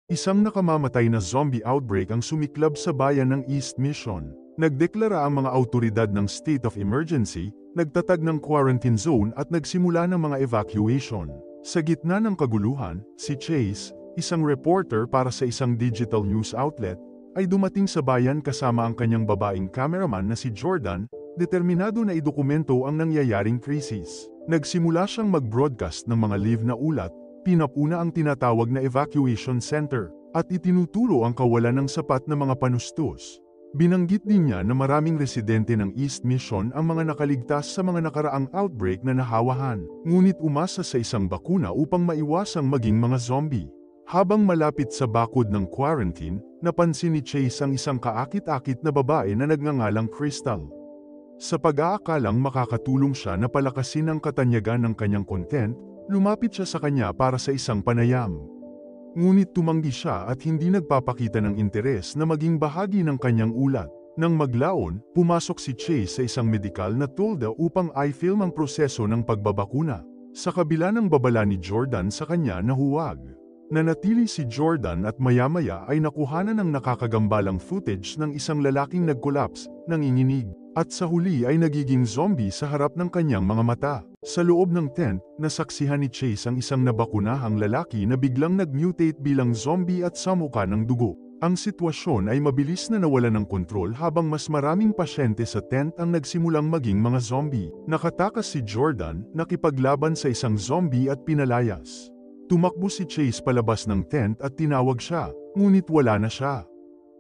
Isang nakamamatay na zombie outbreak ang sumiklab sa bayan ng East Mission. Nagdeklara ang mga awtoridad ng state of emergency, nagtatag ng quarantine zone at nagsimula ng mga evacuation. Sa gitna ng kaguluhan, si Chase, isang reporter para sa isang digital news outlet, ay dumating sa bayan kasama ang kanyang babaeng cameraman na si Jordan, determinado na idokumento ang nangyayaring krisis. Nagsimula siyang mag-broadcast ng mga live na ulat, pinapuna ang tinatawag na evacuation center, at itinuturo ang kawalan ng sapat na mga panustos. Binanggit din niya na maraming residente ng East Mission ang mga nakaligtas sa mga nakaraang outbreak na nahawahan, ngunit umasa sa isang bakuna upang maiwasang maging mga zombie. Habang malapit sa bakod ng quarantine, napansin ni Chase ang isang kaakit-akit na babae na nagngangalang Crystal. Sa pag-aakalang makakatulong siya na palakasin ang katanyagan ng kanyang content, lumapit siya sa kanya para sa isang panayam. Ngunit tumanggi siya at hindi nagpapakita ng interes na maging bahagi ng kanyang ulat. Nang maglaon, pumasok si Chase sa isang medikal na tolda upang i-film ang proseso ng pagbabakuna. Sa kabila ng babala ni Jordan sa kanya na huwag. Nanatili si Jordan at maya-maya ay nakuhanan ng nakakagambalang footage ng isang lalaking nag-collapse, nanginginig, at sa huli ay nagiging zombie sa harap ng kanyang mga mata. Sa loob ng tent, nasaksihan ni Chase ang isang nabakunahang lalaki na biglang nag-mutate bilang zombie at samuka ng dugo. Ang sitwasyon ay mabilis na nawala ng kontrol habang mas maraming pasyente sa tent ang nagsimulang maging mga zombie. Nakatakas si Jordan, nakipaglaban sa isang zombie at pinalayas. Tumakbo si Chase palabas ng tent at tinawag siya, ngunit wala na siya.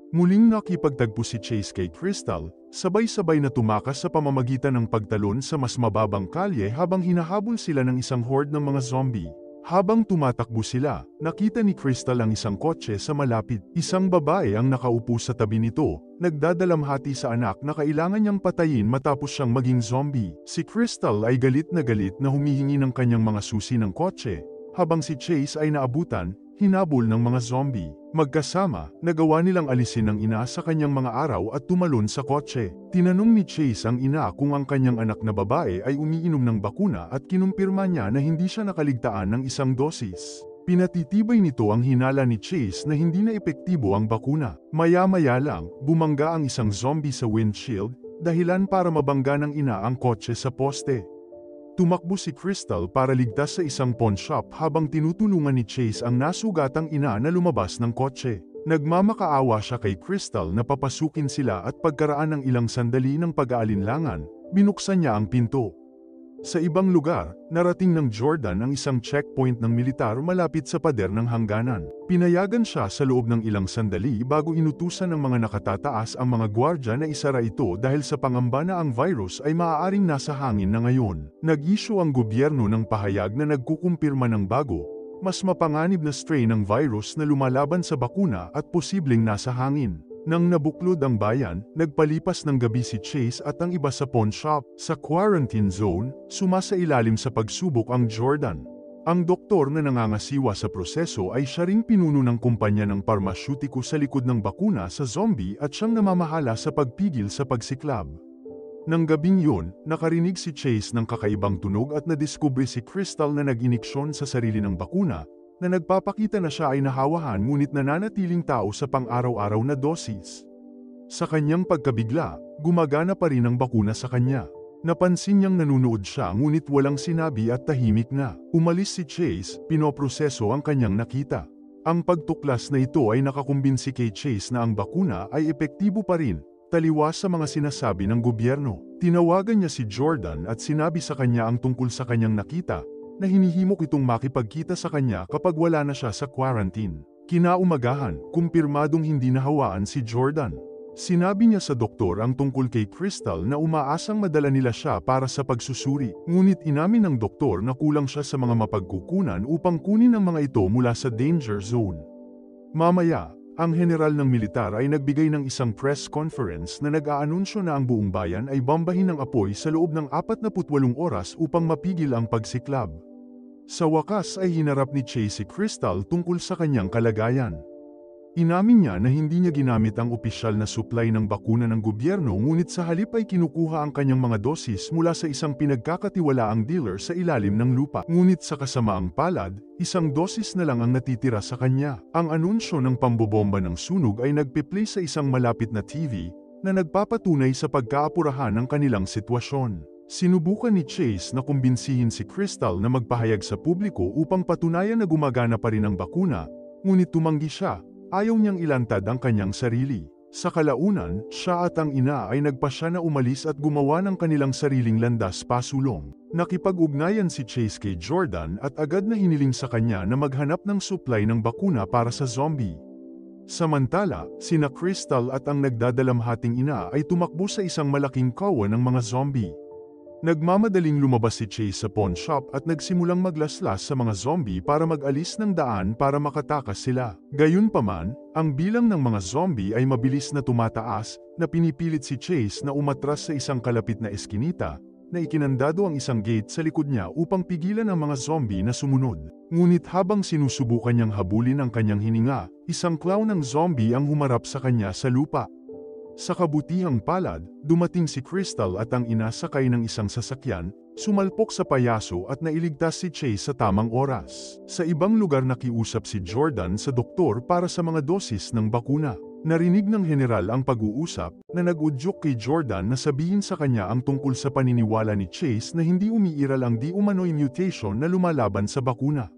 Muling nakipagtagpo si Chase kay Crystal, sabay-sabay na tumakas sa pamamagitan ng pagtalon sa mas mababang kalye habang hinahabol sila ng isang horde ng mga zombie. Habang tumatakbo sila, nakita ni Crystal ang isang kotse sa malapit. Isang babae ang nakaupo sa tabi nito, nagdadalamhati sa anak na kailangan niyang patayin matapos siyang maging zombie. Si Crystal ay galit na humihingi ng kanyang mga susi ng kotse, habang si Chase ay naabutan, hinabol ng mga zombie. Magkasama, nagawa nilang alisin ng ina sa kanyang mga araw at tumalon sa kotse. Tinanong ni Chase ang ina kung ang kanyang anak na babae ay umiinom ng bakuna at kinumpirma niya na hindi siya nakaligtaan ng isang dosis. Pinatitibay nito ang hinala ni Chase na hindi na epektibo ang bakuna. Maya-maya lang, bumangga ang isang zombie sa windshield, dahilan para mabangga ng ina ang kotse sa poste. Tumakbo si Crystal para ligtas sa isang pawn shop habang tinutulungan ni Chase ang nasugatang ina na lumabas ng kotse. Nagmamakaawa siya kay Crystal na papasukin sila at pagkaraan ng ilang sandali ng pag-aalinlangan, binuksan niya ang pinto. Sa ibang lugar, narating ng Jordan ang isang checkpoint ng militar malapit sa pader ng hangganan. Pinayagan siya sa loob ng ilang sandali bago inutusan ng mga nakatataas ang mga gwardya na isara ito dahil sa pangamba na ang virus ay maaaring nasa hangin na ngayon. Nag-issue ang gobyerno ng pahayag na nagkukumpirma ng bago, mas mapanganib na strain ng virus na lumalaban sa bakuna at posibleng nasa hangin. Nang nabuklod ang bayan, nagpalipas ng gabi si Chase at ang iba sa pawn shop. Sa quarantine zone, sumasailalim sa pagsubok ang Jordan. Ang doktor na nangangasiwa sa proseso ay siya ring pinuno ng kumpanya ng parmasyutiko sa likod ng bakuna sa zombie at siyang namamahala sa pagpigil sa pagsiklab. Nang gabing yun, nakarinig si Chase ng kakaibang tunog at nadiskubre si Crystal na nag-iniksyon sa sarili ng bakuna, na nagpapakita na siya ay nahawahan ngunit nananatiling tao sa pang-araw-araw na dosis. Sa kanyang pagkabigla, gumagana pa rin ang bakuna sa kanya. Napansin niyang nanunood siya ngunit walang sinabi at tahimik na. Umalis si Chase, pinoproseso ang kanyang nakita. Ang pagtuklas na ito ay nakakumbinsi kay Chase na ang bakuna ay epektibo pa rin, taliwas sa mga sinasabi ng gobyerno. Tinawagan niya si Jordan at sinabi sa kanya ang tungkol sa kanyang nakita, na hinihimok itong makipagkita sa kanya kapag wala na siya sa quarantine. Kinaumagahan, kumpirmadong hindi nahawaan si Jordan. Sinabi niya sa doktor ang tungkol kay Crystal na umaasang madala nila siya para sa pagsusuri. Ngunit inamin ng doktor na kulang siya sa mga mapagkukunan upang kunin ang mga ito mula sa danger zone. Mamaya, ang general ng militar ay nagbigay ng isang press conference na nag-aanunsyo na ang buong bayan ay bombahin ng apoy sa loob ng 48 oras upang mapigil ang pagsiklab. Sa wakas ay hinarap ni Chase si Crystal tungkol sa kanyang kalagayan. Inamin niya na hindi niya ginamit ang opisyal na supply ng bakuna ng gobyerno ngunit sa halip ay kinukuha ang kanyang mga dosis mula sa isang pinagkakatiwalaang dealer sa ilalim ng lupa. Ngunit sa kasamaang palad, isang dosis na lang ang natitira sa kanya. Ang anunsyo ng pambobomba ng sunog ay nagpe-play sa isang malapit na TV na nagpapatunay sa pagkaapurahan ng kanilang sitwasyon. Sinubukan ni Chase na kumbinsihin si Crystal na magpahayag sa publiko upang patunayan na gumagana pa rin ang bakuna, ngunit tumanggi siya. Ayaw niyang ilantad ang kanyang sarili. Sa kalaunan, siya at ang ina ay nagpasya na umalis at gumawa ng kanilang sariling landas pasulong. Nakipag-ugnayan si Chase kay Jordan at agad na hiniling sa kanya na maghanap ng supply ng bakuna para sa zombie. Samantala, sina Crystal at ang nagdadalamhating ina ay tumakbo sa isang malaking kawan ng mga zombie. Nagmamadaling lumabas si Chase sa pawn shop at nagsimulang maglaslas sa mga zombie para mag-alis ng daan para makatakas sila. Gayunpaman, ang bilang ng mga zombie ay mabilis na tumataas, na pinipilit si Chase na umatras sa isang kalapit na eskinita, na ikinandado ang isang gate sa likod niya upang pigilan ang mga zombie na sumunod. Ngunit habang sinusubukan niyang habulin ang kanyang hininga, isang clown ng zombie ang humarap sa kanya sa lupa. Sa kabutihang palad, dumating si Crystal at ang ina sakay ng isang sasakyan, sumalpok sa payaso at nailigtas si Chase sa tamang oras. Sa ibang lugar nakiusap si Jordan sa doktor para sa mga dosis ng bakuna. Narinig ng general ang pag-uusap na nag-udyok kay Jordan na sabihin sa kanya ang tungkol sa paniniwala ni Chase na hindi umiiral ang di umano'y mutation na lumalaban sa bakuna.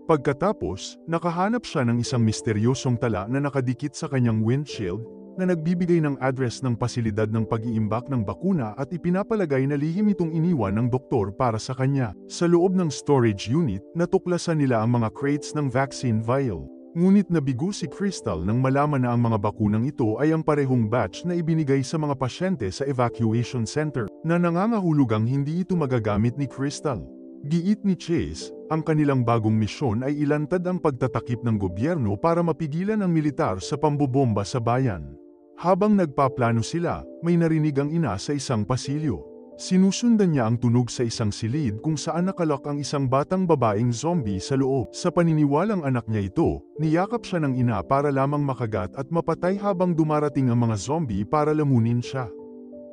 Pagkatapos, nakahanap siya ng isang misteryosong tala na nakadikit sa kanyang windshield, na nagbibigay ng address ng pasilidad ng pag-iimbak ng bakuna at ipinapalagay na lihim itong iniwan ng doktor para sa kanya. Sa loob ng storage unit, natuklasan nila ang mga crates ng vaccine vial. Ngunit nabigo si Crystal nang malaman na ang mga bakunang ito ay ang parehong batch na ibinigay sa mga pasyente sa evacuation center, na nangangahulugang hindi ito magagamit ni Crystal. Giit ni Chase, ang kanilang bagong misyon ay ilantad ang pagtatakip ng gobyerno para mapigilan ang militar sa pambobomba sa bayan. Habang nagpaplano sila, may narinig ang ina sa isang pasilyo. Sinusundan niya ang tunog sa isang silid kung saan nakalak ang isang batang babaeng zombie sa loob. Sa paniniwalang anak niya ito, niyakap siya ng ina para lamang makagat at mapatay habang dumarating ang mga zombie para lamunin siya.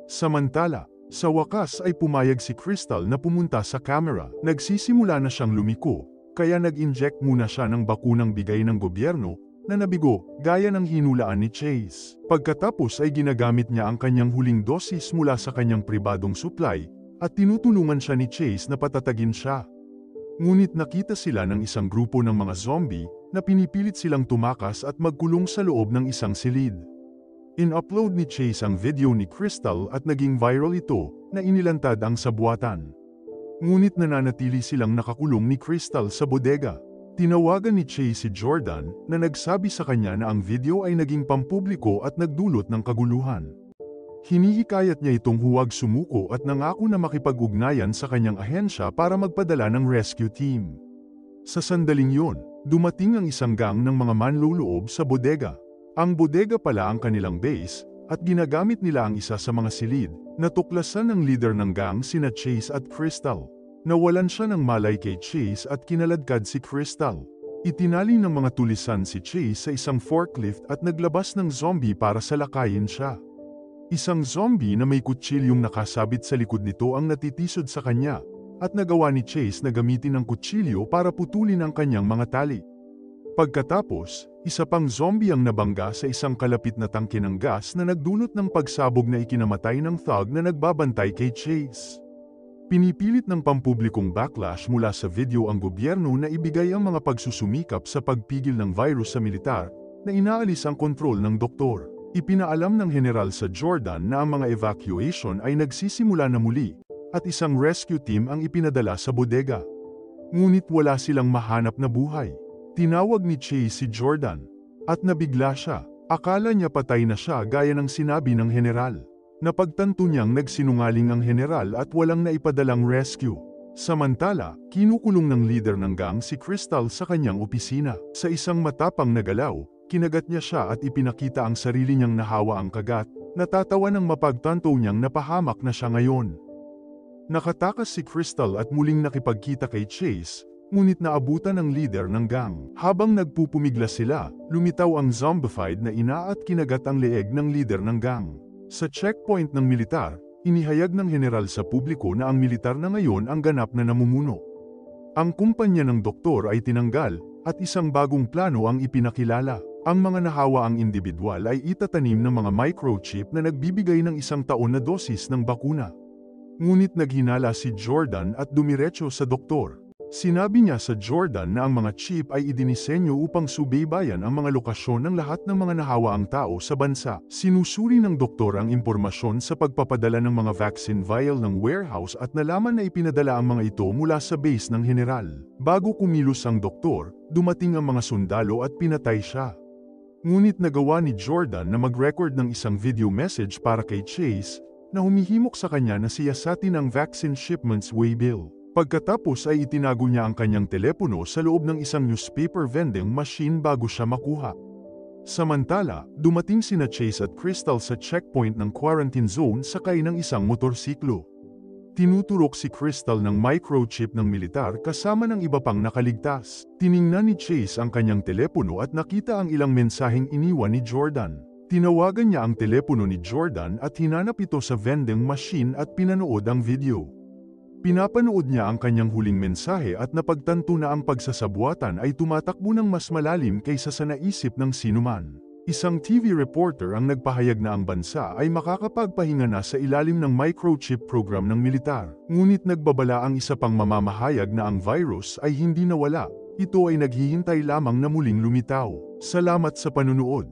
Samantala, sa wakas ay pumayag si Crystal na pumunta sa camera. Nagsisimula na siyang lumiko, kaya nag-inject muna siya ng bakunang bigay ng gobyerno, na nabigo, gaya ng hinulaan ni Chase. Pagkatapos ay ginagamit niya ang kanyang huling dosis mula sa kanyang pribadong supply, at tinutulungan siya ni Chase na patatagin siya. Ngunit nakita sila ng isang grupo ng mga zombie, na pinipilit silang tumakas at magkulong sa loob ng isang silid. In-upload ni Chase ang video ni Crystal at naging viral ito, na inilantad ang sabuatan. Ngunit nananatili silang nakakulong ni Crystal sa bodega. Tinawagan ni Chase si Jordan, na nagsabi sa kanya na ang video ay naging pampubliko at nagdulot ng kaguluhan. Hinihikayat niya itong huwag sumuko at nangako na makipag-ugnayan sa kanyang ahensya para magpadala ng rescue team. Sa sandaling yon, dumating ang isang gang ng mga manluloob sa bodega. Ang bodega pala ang kanilang base, at ginagamit nila ang isa sa mga silid. Natuklasan ng leader ng gang sina Chase at Crystal. Nawalan siya ng malay kay Chase at kinaladkad si Crystal. Itinali ng mga tulisan si Chase sa isang forklift at naglabas ng zombie para salakayin siya. Isang zombie na may kutsilyong nakasabit sa likod nito ang natitisod sa kanya, at nagawa ni Chase na gamitin ang kutsilyo para putulin ang kanyang mga tali. Pagkatapos, isa pang zombie ang nabangga sa isang kalapit na tangke ng gas na nagdulot ng pagsabog na ikinamatay ng thug na nagbabantay kay Chase. Pinipilit ng pampublikong backlash mula sa video ang gobyerno na ibigay ang mga pagsusumikap sa pagpigil ng virus sa militar, na inaalis ang kontrol ng doktor. Ipinaalam ng general sa Jordan na ang mga evacuation ay nagsisimula na muli, at isang rescue team ang ipinadala sa bodega. Ngunit wala silang mahanap na buhay. Tinawag ni Chase si Jordan, at nabigla siya. Akala niya patay na siya gaya ng sinabi ng general. Napagtanto niyang nagsinungaling ang general at walang naipadalang rescue. Samantala, kinukulong ng leader ng gang si Crystal sa kanyang opisina. Sa isang matapang na galaw, kinagat niya siya at ipinakita ang sarili niyang nahawa ang kagat, natatawa ng mapagtanto niyang napahamak na siya ngayon. Nakatakas si Crystal at muling nakipagkita kay Chase, ngunit naabutan ng leader ng gang. Habang nagpupumigla sila, lumitaw ang zombified na ina at kinagat ang leeg ng leader ng gang. Sa checkpoint ng militar, inihayag ng general sa publiko na ang militar na ngayon ang ganap na namumuno. Ang kumpanya ng doktor ay tinanggal, at isang bagong plano ang ipinakilala. Ang mga nahawaang individual ay itatanim ng mga microchip na nagbibigay ng 1 taon na dosis ng bakuna. Ngunit naghinala si Jordan at dumiretso sa doktor. Sinabi niya sa Jordan na ang mga chip ay idinisenyo upang subaybayan ang mga lokasyon ng lahat ng mga nahawaang tao sa bansa. Sinusuri ng doktor ang impormasyon sa pagpapadala ng mga vaccine vial ng warehouse at nalaman na ipinadala ang mga ito mula sa base ng general. Bago kumilos ang doktor, dumating ang mga sundalo at pinatay siya. Ngunit nagawa ni Jordan na mag-record ng isang video message para kay Chase, na humihimok sa kanya na siyasatin ang vaccine shipments waybill. Pagkatapos ay itinago niya ang kanyang telepono sa loob ng isang newspaper vending machine bago siya makuha. Samantala, dumating sina Chase at Crystal sa checkpoint ng quarantine zone sakay ng isang motorsiklo. Tinuturok si Crystal ng microchip ng militar kasama ng iba pang nakaligtas. Tiningnan ni Chase ang kanyang telepono at nakita ang ilang mensaheng iniwan ni Jordan. Tinawagan niya ang telepono ni Jordan at hinanap ito sa vending machine at pinanood ang video. Pinapanood niya ang kanyang huling mensahe at napagtanto na ang pagsasabuatan ay tumatakbo ng mas malalim kaysa sa naisip ng sinuman. Isang TV reporter ang nagpahayag na ang bansa ay makakapagpahinga na sa ilalim ng microchip program ng militar. Ngunit nagbabala ang isa pang mamamahayag na ang virus ay hindi nawala. Ito ay naghihintay lamang na muling lumitaw. Salamat sa panunood.